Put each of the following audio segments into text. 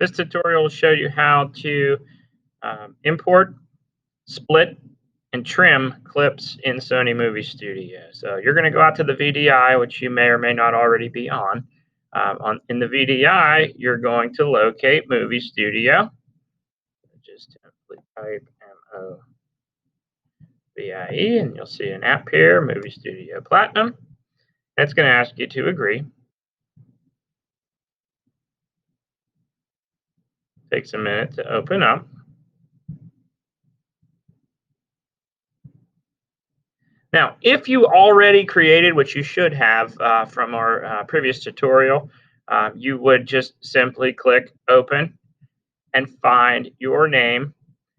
This tutorial will show you how to import, split, and trim clips in Sony Movie Studio. So you're going to go out to the VDI, which you may or may not already be on. In the VDI, you're going to locate Movie Studio. Just simply type MOVIE, and you'll see an app here, Movie Studio Platinum. It's going to ask you to agree. Takes a minute to open up. Now, if you already created, which you should have from our previous tutorial, you would just simply click Open and find your name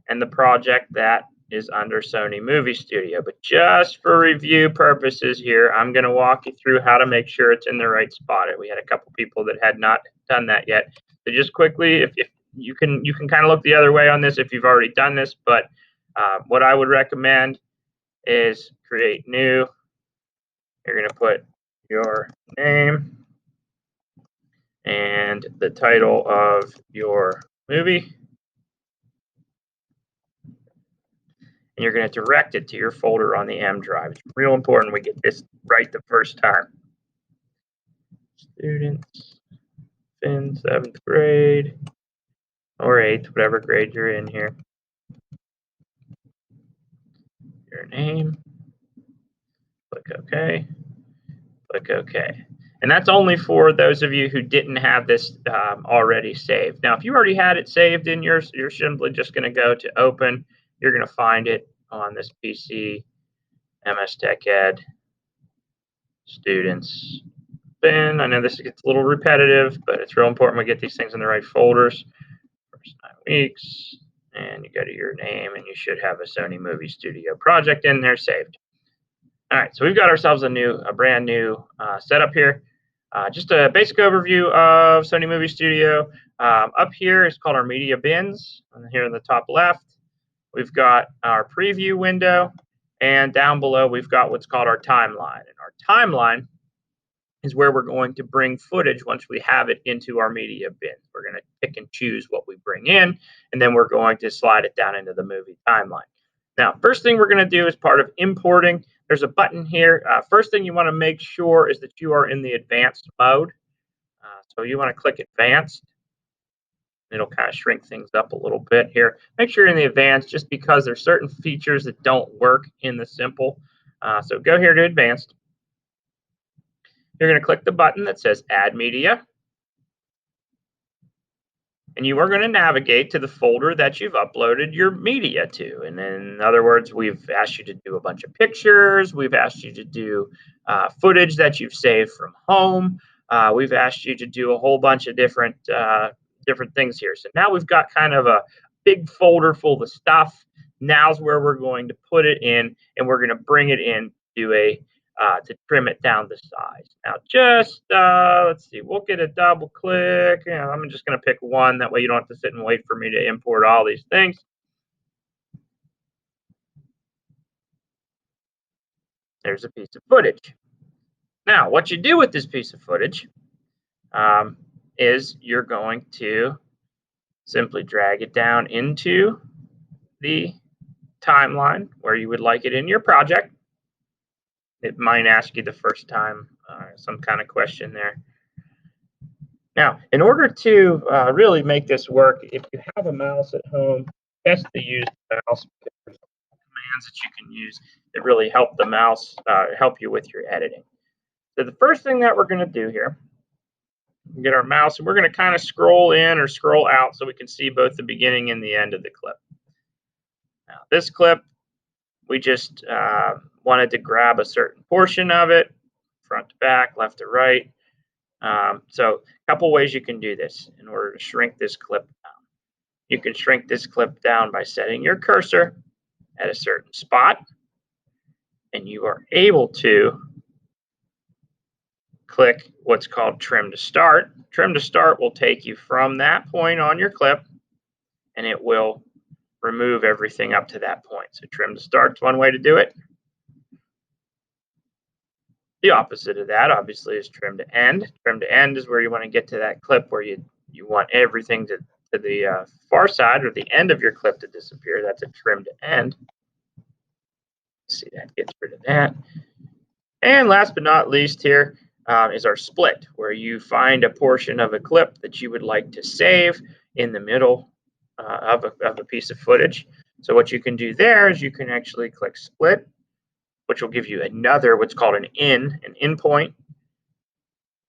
and the project that is under Sony Movie Studio. But just for review purposes here, I'm going to walk you through how to make sure it's in the right spot. We had a couple people that had not done that yet. So just quickly, if you can kind of look the other way on this if you've already done this, but what I would recommend is create new. You're going to put your name and the title of your movie. And you're going to direct it to your folder on the M drive. It's real important we get this right the first time. Students, in 7th grade or 8th, whatever grade you're in here. Your name. Click OK. Click OK. And that's only for those of you who didn't have this already saved. Now, if you already had it saved in yours, you're simply just going to go to Open. You're going to find it on this PC, MS Tech Ed, Students, bin. I know this gets a little repetitive, but it's real important we get these things in the right folders. First 9 weeks, and you go to your name, and you should have a Sony Movie Studio project in there saved. All right, so we've got ourselves a brand new setup here. Just a basic overview of Sony Movie Studio. Up here is called our media bins. And here in the top left, we've got our preview window. And down below, we've got what's called our timeline. And our timeline is where we're going to bring footage once we have it into our media bin. We're going to pick and choose what we bring in, and then we're going to slide it down into the movie timeline. Now, first thing we're going to do as part of importing, there's a button here. First thing you want to make sure is that you are in the advanced mode. So you want to click advanced. It'll kind of shrink things up a little bit here. Make sure you're in the advanced just because there's certain features that don't work in the simple. So go here to advanced. You're going to click the button that says Add Media. And you are going to navigate to the folder that you've uploaded your media to. And in other words, we've asked you to do a bunch of pictures. We've asked you to do footage that you've saved from home. We've asked you to do a whole bunch of different things here. So now we've got kind of a big folder full of stuff. Now's where we're going to put it in, and we're going to bring it in to trim it down to size. Now, just let's see, we'll get a double click. I'm just going to pick one. That way you don't have to sit and wait for me to import all these things. There's a piece of footage. Now, what you do with this piece of footage is you're going to simply drag it down into the timeline where you would like it in your project. It might ask you the first time some kind of question there. Now, in order to really make this work, if you have a mouse at home, best to use the mouse because there's commands that you can use that really help the mouse help you with your editing. So the first thing that we're going to do here, we get our mouse, and we're going to kind of scroll in or scroll out so we can see both the beginning and the end of the clip. Now, this clip, we just wanted to grab a certain portion of it, front to back, left to right. So a couple ways you can do this in order to shrink this clip down. You can shrink this clip down by setting your cursor at a certain spot, and you are able to click what's called Trim to Start. Trim to Start will take you from that point on your clip, and it will remove everything up to that point. So Trim to Start is one way to do it. The opposite of that, obviously, is Trim to End. Trim to End is where you want to get to that clip where you you want everything to the far side or the end of your clip to disappear. That's a trim to end. See, that gets rid of that. And last but not least here is our split, where you find a portion of a clip that you would like to save in the middle of a piece of footage. So what you can do there is you can actually click split, which will give you another what's called an in point.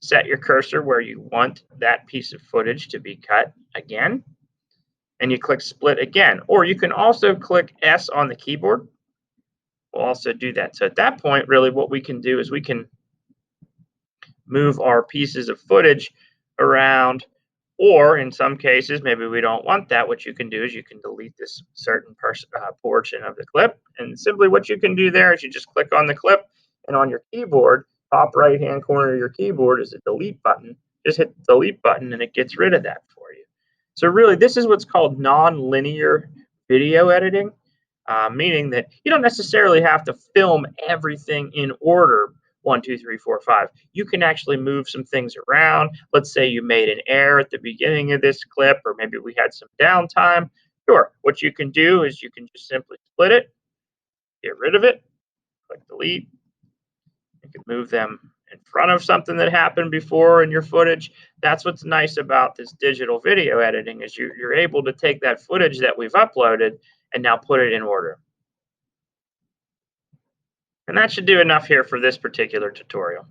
Set your cursor where you want that piece of footage to be cut again, and you click split again. Or you can also click S on the keyboard. We'll also do that. So at that point, really what we can do is we can move our pieces of footage around, or in some cases, maybe we don't want that. What you can do is you can delete this certain portion of the clip. And simply what you can do there is you just click on the clip, and on your keyboard, top right-hand corner of your keyboard is a delete button. Just hit the delete button and it gets rid of that for you. So really, this is what's called non-linear video editing, meaning that you don't necessarily have to film everything in order 1, 2, 3, 4, 5. You can actually move some things around. Let's say you made an error at the beginning of this clip, or maybe we had some downtime. Sure, what you can do is you can just simply split it, get rid of it, click delete. You can move them in front of something that happened before in your footage. That's what's nice about this digital video editing, is you're able to take that footage that we've uploaded and now put it in order. And that should do enough here for this particular tutorial.